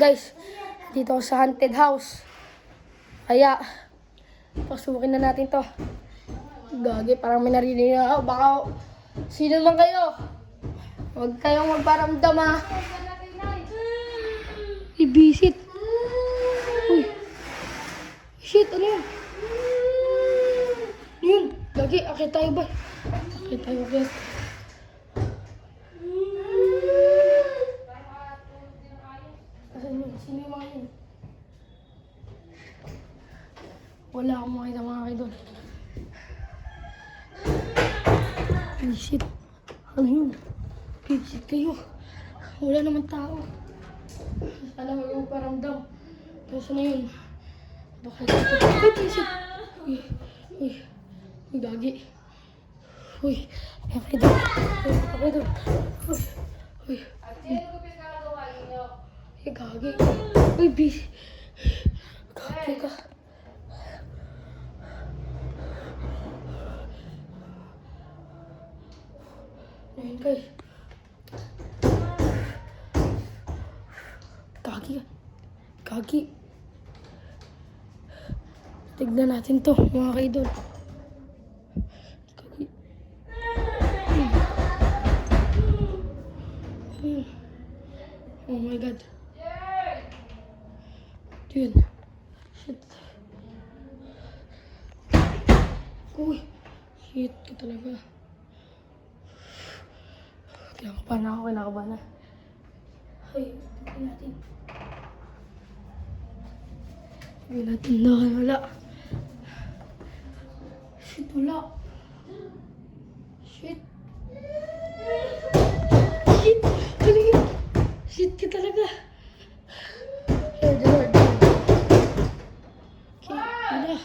Guys, dito ako sa haunted house. Kaya, pasukin na natin to. Gagi, parang may narinig na ako. Baka, sino man kayo? Huwag kayong magparamdam ha. Ibisit. Uy. Shit, ano yun? Ano yun? Gagi, akit tayo ba? Akit tayo, akit. Sino yung mga yun? Wala akong makita mga idol. Ay, shit. Ano yun? Shit kayo. Wala naman tao. Sana huwag yung paramdam. Tapos na yun. Baka ito. Ay, shit. Uy. Uy. Uy, gagi. Uy. Ay, idol. Ay, idol. Uy. Uy. Ay, gagi. Uy, bis. Gagi ka. Ayun, guys. Gagi. Gagi. Tignan natin to, mga kaidol. Gagi. Oh my God. Dude. Shit. Uy. Shit ka talaga. Kinakabahan ako, kinakabahan na. Ay, tignan natin. Tignan natin na, wala. Shit, wala. Shit. Shit, ano yun? Shit ka talaga. Lord, Lord. Okay, wala.